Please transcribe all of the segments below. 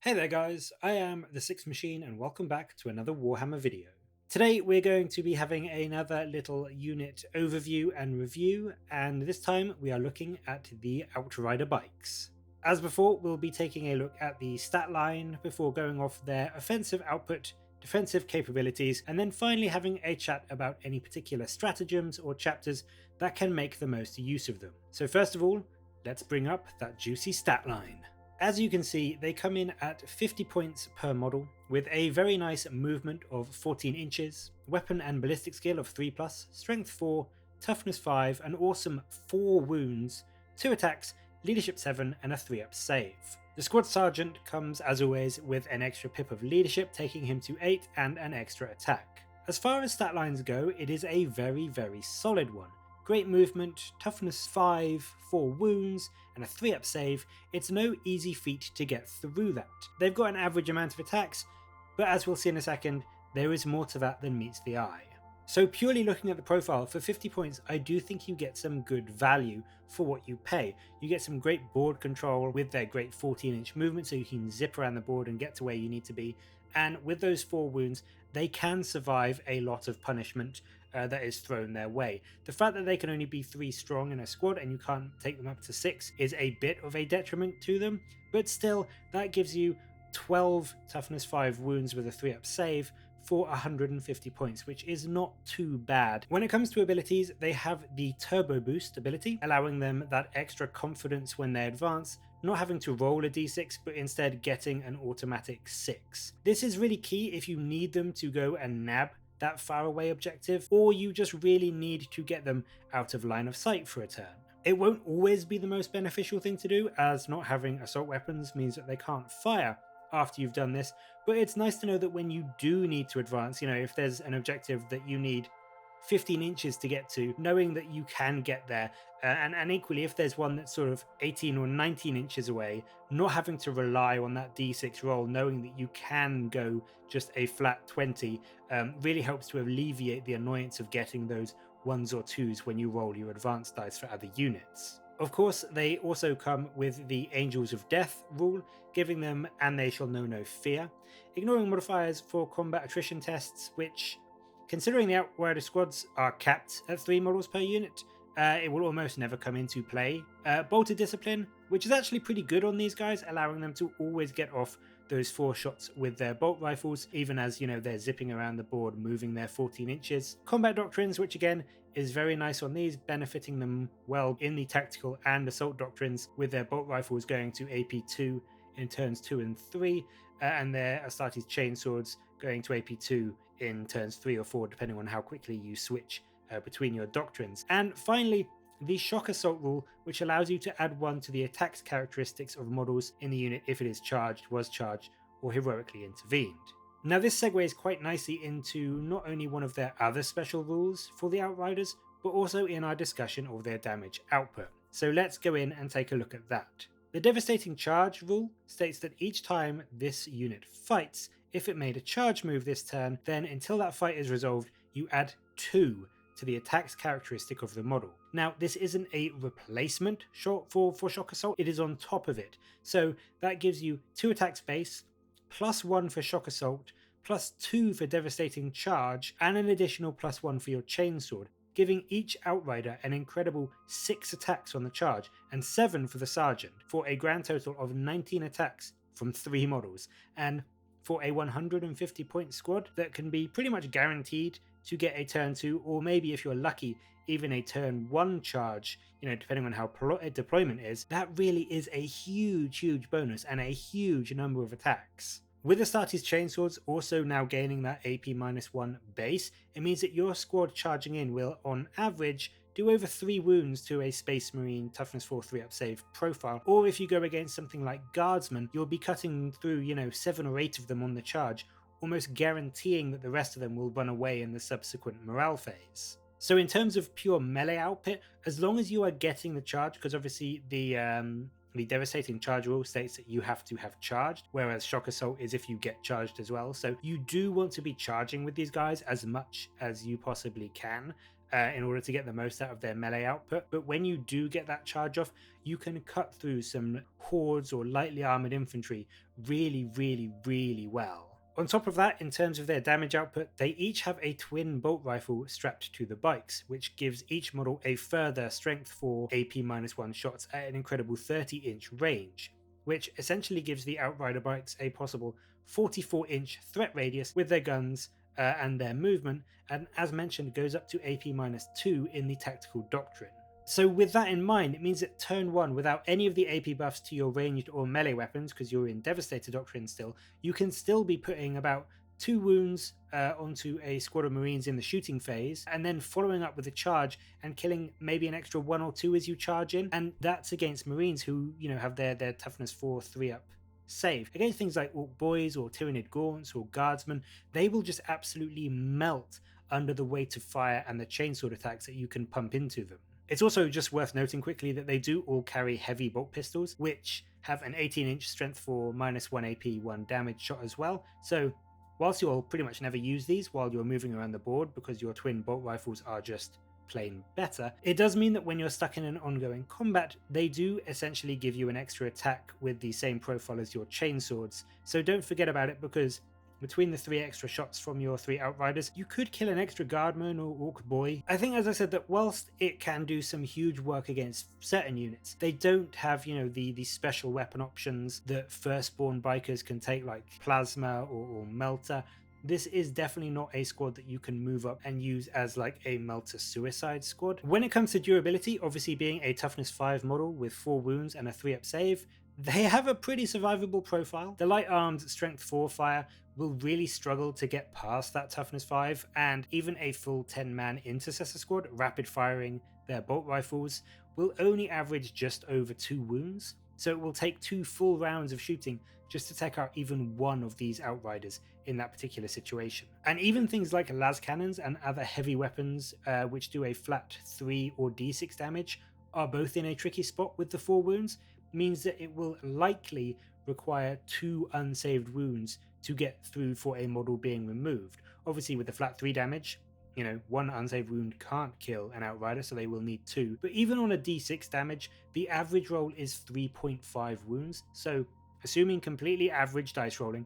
Hey there guys, I am the Sixth Machine and welcome back to another Warhammer video. Today we're going to be having another little unit overview and review, and this time we are looking at the Outrider bikes. As before, we'll be taking a look at the stat line before going off their offensive output, defensive capabilities, and then finally having a chat about any particular stratagems or chapters that can make the most use of them. So first of all, let's bring up that juicy stat line. As you can see, they come in at 50 points per model, with a very nice movement of 14 inches, weapon and ballistic skill of 3+, strength 4, toughness 5, an awesome 4 wounds, 2 attacks, leadership 7, and a 3-up save. The squad sergeant comes as always with an extra pip of leadership, taking him to 8 and an extra attack. As far as stat lines go, it is a very solid one. Great movement, toughness 5, 4 wounds, and a 3-up save. It's no easy feat to get through that. They've got an average amount of attacks, but as we'll see in a second, there is more to that than meets the eye. So purely looking at the profile, for 50 points, I do think you get some good value for what you pay. You get some great board control with their great 14-inch movement, so you can zip around the board and get to where you need to be. And with those 4 wounds, they can survive a lot of punishment that is thrown their way. The fact that they can only be 3 strong in a squad and you can't take them up to 6 is a bit of a detriment to them, but still, that gives you 12 toughness 5 wounds with a 3-up save for 150 points, which is not too bad. When it comes to abilities, they have the Turbo Boost ability, allowing them that extra confidence when they advance, not having to roll a d6, but instead getting an automatic 6. This is really key if you need them to go and nab that far away objective, or you just really need to get them out of line of sight for a turn. It won't always be the most beneficial thing to do, as not having assault weapons means that they can't fire after you've done this, but it's nice to know that when you do need to advance, if there's an objective that you need 15 inches to get to, knowing that you can get there, and equally if there's one that's sort of 18 or 19 inches away, not having to rely on that d6 roll, knowing that you can go just a flat 20 really helps to alleviate the annoyance of getting those 1s or 2s when you roll your advanced dice for other units. Of course, they also come with the Angels of Death rule, giving them "and they shall know no fear," ignoring modifiers for combat attrition tests, which, considering the Outrider squads are capped at 3 models per unit, it will almost never come into play. Bolted Discipline, which is actually pretty good on these guys, allowing them to always get off those 4 shots with their bolt rifles, even as, they're zipping around the board, moving their 14 inches. Combat Doctrines, which again is very nice on these, benefiting them well in the tactical and assault doctrines, with their bolt rifles going to AP2 in turns 2 and 3, and their Astartes chainswords going to AP2 in turns 3 or 4, depending on how quickly you switch between your doctrines. And finally, the Shock Assault rule, which allows you to add 1 to the attacks characteristics of models in the unit if it is charged, was charged, or heroically intervened. Now this segues quite nicely into not only one of their other special rules for the Outriders, but also in our discussion of their damage output. So let's go in and take a look at that. The Devastating Charge rule states that each time this unit fights, if it made a charge move this turn, then until that fight is resolved, you add 2 to the attacks characteristic of the model. Now, this isn't a replacement for Shock Assault, it is on top of it. So that gives you 2 attacks base, +1 for Shock Assault, +2 for Devastating Charge, and an additional +1 for your Chainsword, giving each Outrider an incredible 6 attacks on the charge and 7 for the Sergeant, for a grand total of 19 attacks from 3 models. And for a 150 point squad that can be pretty much guaranteed to get a turn 2, or maybe if you're lucky, even a turn 1 charge, depending on how deployment is, that really is a huge bonus and a huge number of attacks. With Astartes chainswords also now gaining that AP-1 base, it means that your squad charging in will, on average, do over 3 wounds to a Space Marine toughness 4 3-up save profile, or if you go against something like Guardsmen, you'll be cutting through 7 or 8 of them on the charge, almost guaranteeing that the rest of them will run away in the subsequent morale phase. So in terms of pure melee output, as long as you are getting the charge, because obviously the Devastating Charge rule states that you have to have charged, whereas Shock Assault is if you get charged as well. So you do want to be charging with these guys as much as you possibly can. in order to get the most out of their melee output. But when you do get that charge off, you can cut through some hordes or lightly armored infantry really well. On top of that, in terms of their damage output, they each have a twin bolt rifle strapped to the bikes, which gives each model a further strength 4 AP-1 shots at an incredible 30-inch range, which essentially gives the Outrider bikes a possible 44-inch threat radius with their guns and their movement, and as mentioned, goes up to AP-2 in the tactical doctrine. So with that in mind, it means that turn 1, without any of the AP buffs to your ranged or melee weapons, because you're in Devastator Doctrine still, you can still be putting about 2 wounds onto a squad of Marines in the shooting phase, and then following up with a charge and killing maybe an extra 1 or 2 as you charge in, and that's against Marines who, you know, have their toughness 4 3-up save. Against things like Orc Boys or Tyranid Gaunts or Guardsmen, they will just absolutely melt under the weight of fire and the chainsword attacks that you can pump into them. It's also just worth noting quickly that they do all carry heavy bolt pistols, which have an 18-inch strength 4 -1 AP 1 damage shot as well. So whilst you'll pretty much never use these while you're moving around the board because your twin bolt rifles are just plain better, it does mean that when you're stuck in an ongoing combat, they do essentially give you an extra attack with the same profile as your chainswords. So don't forget about it, because between the 3 extra shots from your 3 Outriders, you could kill an extra Guardman or Orc Boy. I think, as I said, that whilst it can do some huge work against certain units, they don't have, you know, the special weapon options that Firstborn Bikers can take, like Plasma or Melter. This is definitely not a squad that you can move up and use as like a Melter suicide squad. When it comes to durability, obviously being a toughness 5 model with 4 wounds and a 3-up save, they have a pretty survivable profile. The light armed strength 4 fire will really struggle to get past that toughness 5, and even a full 10-man intercessor squad rapid firing their bolt rifles will only average just over 2 wounds. So it will take 2 full rounds of shooting just to take out even one of these Outriders in that particular situation. And even things like las cannons and other heavy weapons which do a flat 3 or d6 damage are both in a tricky spot with the 4 wounds, means that it will likely require 2 unsaved wounds to get through for a model being removed. Obviously with the flat 3 damage, you know, 1 unsaved wound can't kill an Outrider, so they will need 2. But even on a d6 damage, the average roll is 3.5 wounds. So assuming completely average dice rolling,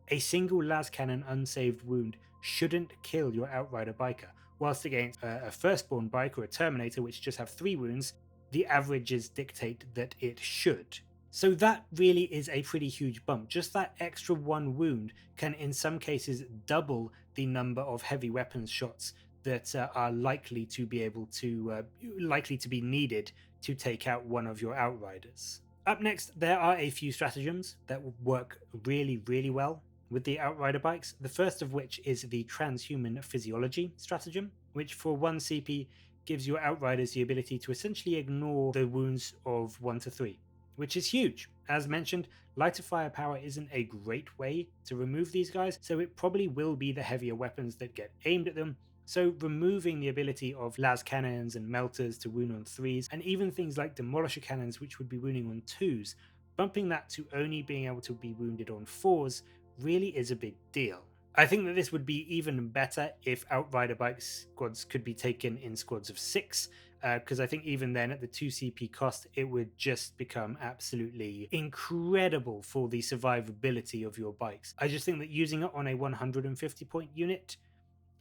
a single las cannon unsaved wound shouldn't kill your Outrider biker, whilst against a Firstborn biker or a Terminator, which just have 3 wounds, the averages dictate that it should. So that really is a pretty huge bump. Just that extra 1 wound can in some cases double the number of heavy weapons shots that are likely to be needed to take out one of your Outriders. Up next, there are a few stratagems that work really well with the Outrider bikes. The first of which is the Transhuman Physiology stratagem, which for 1 CP gives your Outriders the ability to essentially ignore the wounds of 1 to 3, which is huge. As mentioned, lighter firepower isn't a great way to remove these guys, so it probably will be the heavier weapons that get aimed at them. So removing the ability of las cannons and melters to wound on 3s, and even things like demolisher cannons which would be wounding on 2s, bumping that to only being able to be wounded on 4s really is a big deal. I think that this would be even better if Outrider bike squads could be taken in squads of 6, because I think even then at the 2 CP cost, it would just become absolutely incredible for the survivability of your bikes. I just think that using it on a 150 point unit,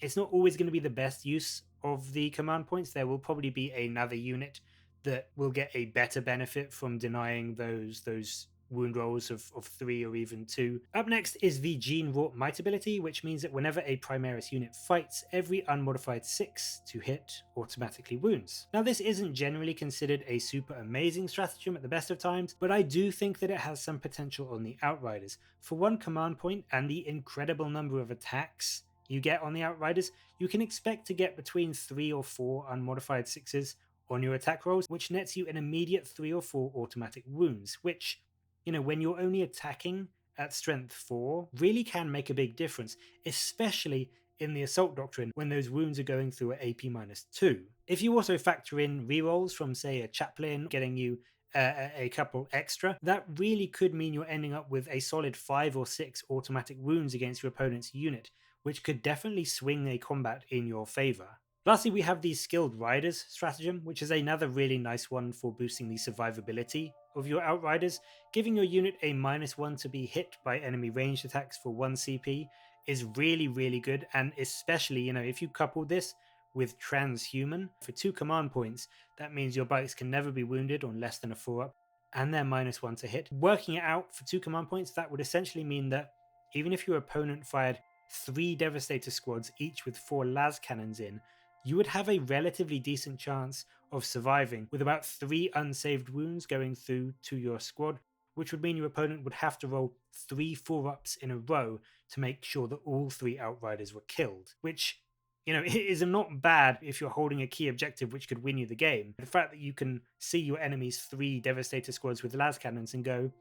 it's not always going to be the best use of the command points. There will probably be another unit that will get a better benefit from denying those wound rolls of 3 or even 2. Up next is the Gene Wrought Might ability, which means that whenever a Primaris unit fights, every unmodified 6 to hit automatically wounds. Now this isn't generally considered a super amazing stratagem at the best of times, but I do think that it has some potential on the Outriders. For 1 command point and the incredible number of attacks you get on the Outriders, you can expect to get between 3 or 4 unmodified 6s on your attack rolls, which nets you an immediate 3 or 4 automatic wounds, which, you know, when you're only attacking at strength 4, really can make a big difference, especially in the Assault Doctrine when those wounds are going through at AP-2. If you also factor in rerolls from, say, a Chaplain getting you a couple extra, that really could mean you're ending up with a solid 5 or 6 automatic wounds against your opponent's unit, which could definitely swing a combat in your favor. Lastly, we have the Skilled Riders stratagem, which is another really nice one for boosting the survivability of your Outriders. Giving your unit a -1 to be hit by enemy ranged attacks for 1 CP is really, really good, and especially, if you couple this with Transhuman for 2 command points, that means your bikes can never be wounded on less than a 4-up, and they're -1 to hit. Working it out for 2 command points, that would essentially mean that even if your opponent fired 3 Devastator squads, each with 4 las cannons in, you would have a relatively decent chance of surviving with about 3 unsaved wounds going through to your squad, which would mean your opponent would have to roll 3 4-ups in a row to make sure that all 3 Outriders were killed, which is not bad if you're holding a key objective which could win you the game. The fact that you can see your enemy's 3 Devastator squads with las cannons and go,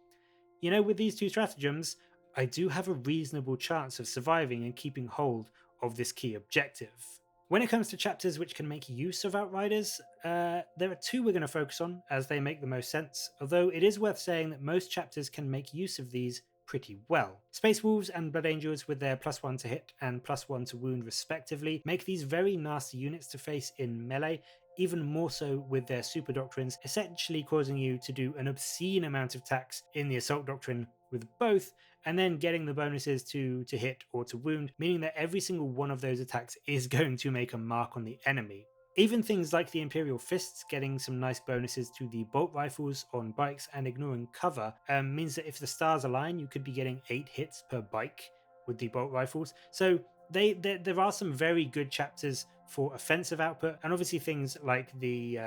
with these 2 stratagems, I do have a reasonable chance of surviving and keeping hold of this key objective. When it comes to chapters which can make use of Outriders, there are 2 we're going to focus on as they make the most sense, although it is worth saying that most chapters can make use of these pretty well. Space Wolves and Blood Angels with their +1 to hit and +1 to wound respectively make these very nasty units to face in melee, even more so with their super doctrines, essentially causing you to do an obscene amount of attacks in the assault doctrine with both, and then getting the bonuses to hit or to wound, meaning that every single one of those attacks is going to make a mark on the enemy. Even things like the Imperial Fists getting some nice bonuses to the bolt rifles on bikes and ignoring cover means that if the stars align, you could be getting 8 hits per bike with the bolt rifles. So there are some very good chapters for offensive output, and obviously things like the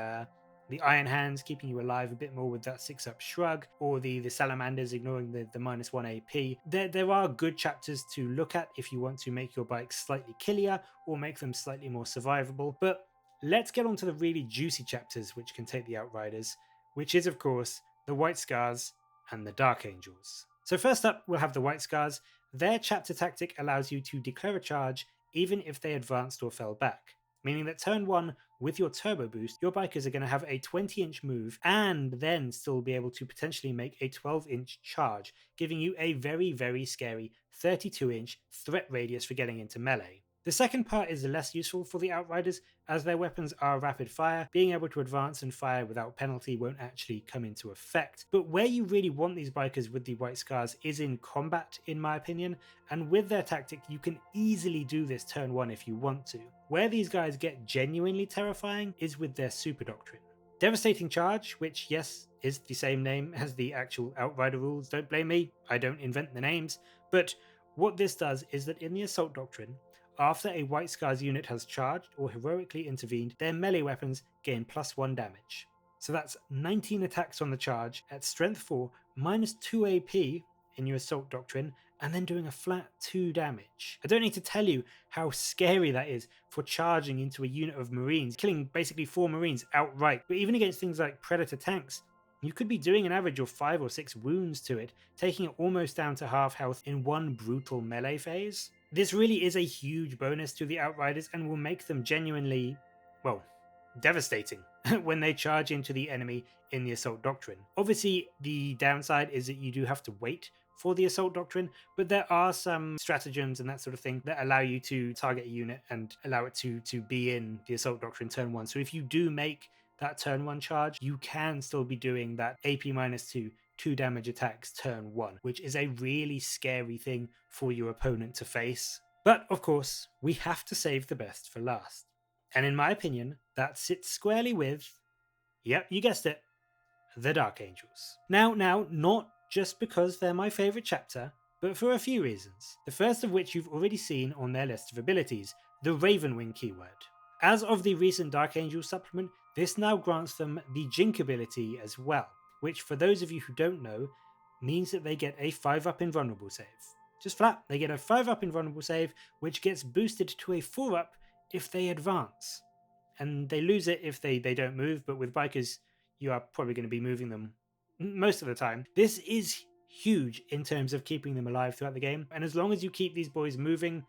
Iron Hands keeping you alive a bit more with that 6-up shrug, or the Salamanders ignoring the -1 AP. There are good chapters to look at if you want to make your bikes slightly killier or make them slightly more survivable. But let's get on to the really juicy chapters which can take the Outriders, which is of course the White Scars and the Dark Angels. So first up, we'll have the White Scars. Their chapter tactic allows you to declare a charge even if they advanced or fell back, meaning that turn 1, with your turbo boost, your bikers are going to have a 20-inch move and then still be able to potentially make a 12-inch charge, giving you a very, very scary 32-inch threat radius for getting into melee. The second part is less useful for the Outriders, as their weapons are rapid fire. Being able to advance and fire without penalty won't actually come into effect. But where you really want these bikers with the White Scars is in combat, in my opinion, and with their tactic you can easily do this turn 1 if you want to. Where these guys get genuinely terrifying is with their super doctrine. Devastating Charge, which yes, is the same name as the actual Outrider rules, don't blame me, I don't invent the names, but what this does is that in the Assault Doctrine, after a White Scars unit has charged or heroically intervened, their melee weapons gain +1 damage. So that's 19 attacks on the charge at strength 4, -2 AP in your Assault Doctrine, and then doing a flat 2 damage. I don't need to tell you how scary that is for charging into a unit of Marines, killing basically 4 Marines outright. But even against things like Predator tanks, you could be doing an average of 5 or 6 wounds to it, taking it almost down to half health in one brutal melee phase. This really is a huge bonus to the Outriders and will make them genuinely, well, devastating when they charge into the enemy in the Assault Doctrine. Obviously, the downside is that you do have to wait for the Assault Doctrine, but there are some stratagems and that sort of thing that allow you to target a unit and allow it to be in the Assault Doctrine turn 1. So if you do make that turn 1 charge, you can still be doing that AP -2 2 damage attacks turn 1, which is a really scary thing for your opponent to face. But of course, we have to save the best for last. And in my opinion, that sits squarely with, yep, you guessed it, the Dark Angels. Now, not just because they're my favourite chapter, but for a few reasons. The first of which you've already seen on their list of abilities, the Ravenwing keyword. As of the recent Dark Angel supplement, this now grants them the Jink ability as well, which for those of you who don't know, means that they get a 5-up invulnerable save. Just flat, they get a 5-up invulnerable save, which gets boosted to a 4-up if they advance. And they lose it if they don't move, but with bikers, you are probably going to be moving them most of the time. This is huge in terms of keeping them alive throughout the game, and as long as you keep these boys moving,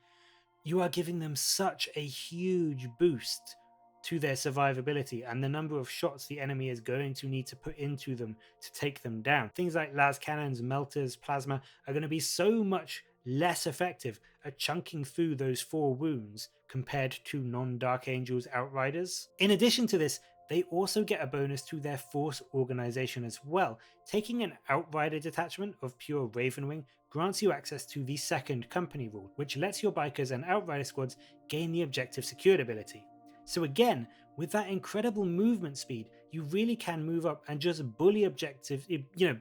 you are giving them such a huge boost to their survivability and the number of shots the enemy is going to need to put into them to take them down. Things like las cannons, melters, plasma are going to be so much less effective at chunking through those 4 wounds compared to non-Dark Angels Outriders. In addition to this, they also get a bonus to their force organization as well. Taking an Outrider detachment of pure Ravenwing grants you access to the second company rule, which lets your bikers and Outrider squads gain the objective secured ability. So again, with that incredible movement speed, you really can move up and just bully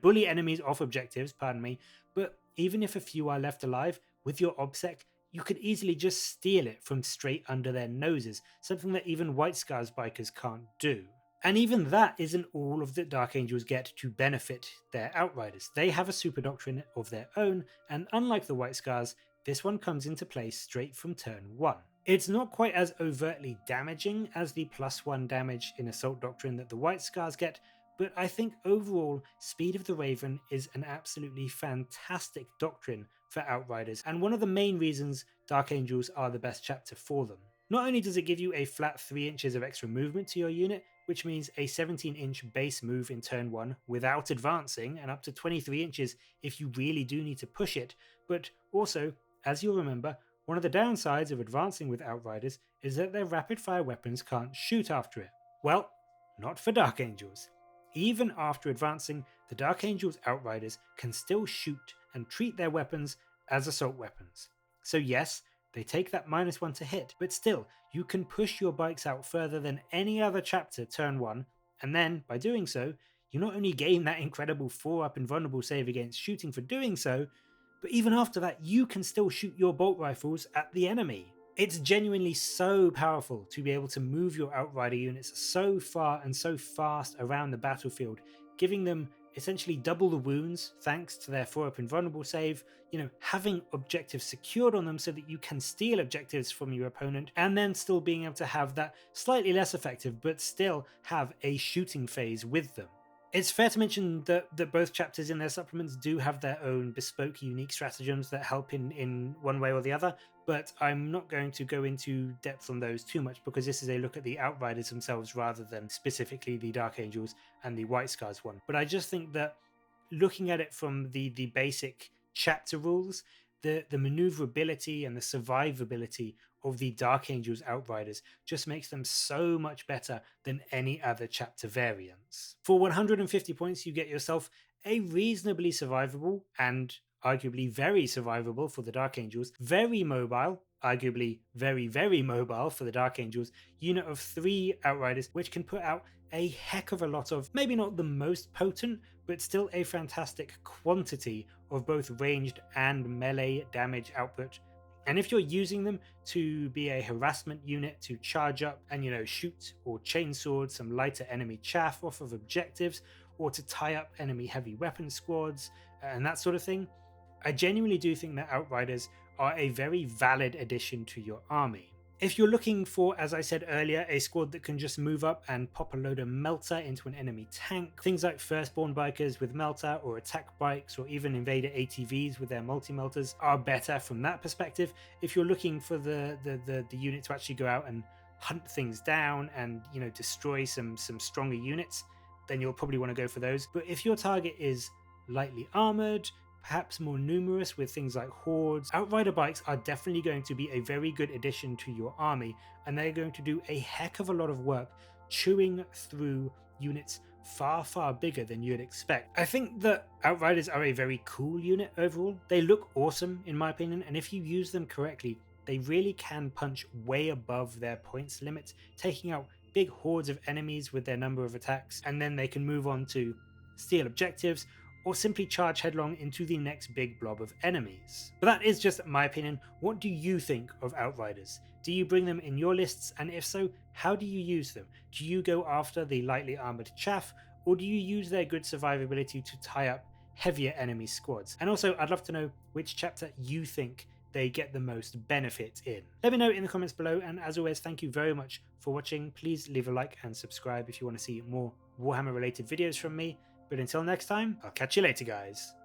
bully enemies off objectives, pardon me, but even if a few are left alive, with your OBSEC, you could easily just steal it from straight under their noses, something that even White Scars bikers can't do. And even that isn't all of that Dark Angels get to benefit their Outriders. They have a super doctrine of their own, and unlike the White Scars, this one comes into play straight from turn 1. It's not quite as overtly damaging as the +1 damage in Assault Doctrine that the White Scars get, but I think overall, Speed of the Raven is an absolutely fantastic doctrine for Outriders, and one of the main reasons Dark Angels are the best chapter for them. Not only does it give you a flat 3 inches of extra movement to your unit, which means a 17-inch base move in turn 1 without advancing, and up to 23 inches if you really do need to push it, but also, as you'll remember, one of the downsides of advancing with Outriders is that their rapid-fire weapons can't shoot after it. Well, not for Dark Angels. Even after advancing, the Dark Angels Outriders can still shoot and treat their weapons as assault weapons. So yes, they take that -1 to hit, but still, you can push your bikes out further than any other chapter turn 1, and then, by doing so, you not only gain that incredible 4-up invulnerable save against shooting for doing so, but even after that, you can still shoot your bolt rifles at the enemy. It's genuinely so powerful to be able to move your Outrider units so far and so fast around the battlefield, giving them essentially double the wounds thanks to their 4-up invulnerable save, having objectives secured on them so that you can steal objectives from your opponent, and then still being able to have that slightly less effective but still have a shooting phase with them. It's fair to mention that both chapters in their supplements do have their own bespoke, unique stratagems that help in one way or the other, but I'm not going to go into depth on those too much because this is a look at the Outriders themselves rather than specifically the Dark Angels and the White Scars one. But I just think that looking at it from the basic chapter rules, the maneuverability and the survivability of the Dark Angels Outriders just makes them so much better than any other chapter variants. For 150 points, you get yourself a reasonably survivable and arguably very survivable for the Dark Angels, very mobile, arguably very, very mobile for the Dark Angels, unit of 3 Outriders, which can put out a heck of a lot of, maybe not the most potent, but still a fantastic quantity of both ranged and melee damage output. And if you're using them to be a harassment unit to charge up and, shoot or chainsword some lighter enemy chaff off of objectives, or to tie up enemy heavy weapon squads and that sort of thing, I genuinely do think that Outriders are a very valid addition to your army. If you're looking for, as I said earlier, a squad that can just move up and pop a load of Melter into an enemy tank, things like Firstborn Bikers with Melter or Attack Bikes or even Invader ATVs with their multi-melters are better from that perspective. If you're looking for the unit to actually go out and hunt things down and destroy some stronger units, then you'll probably want to go for those. But if your target is lightly armored, perhaps more numerous with things like hordes, Outrider bikes are definitely going to be a very good addition to your army, and they're going to do a heck of a lot of work chewing through units far, far bigger than you'd expect. I think that Outriders are a very cool unit overall. They look awesome in my opinion, and if you use them correctly, they really can punch way above their points limit, taking out big hordes of enemies with their number of attacks, and then they can move on to steal objectives or simply charge headlong into the next big blob of enemies. But that is just my opinion. What do you think of Outriders? Do you bring them in your lists, and if so, how do you use them? Do you go after the lightly armored chaff, or do you use their good survivability to tie up heavier enemy squads? And also, I'd love to know which chapter you think they get the most benefit in. Let me know in the comments below, and as always, thank you very much for watching. Please leave a like and subscribe if you want to see more Warhammer related videos from me. But until next time, I'll catch you later, guys.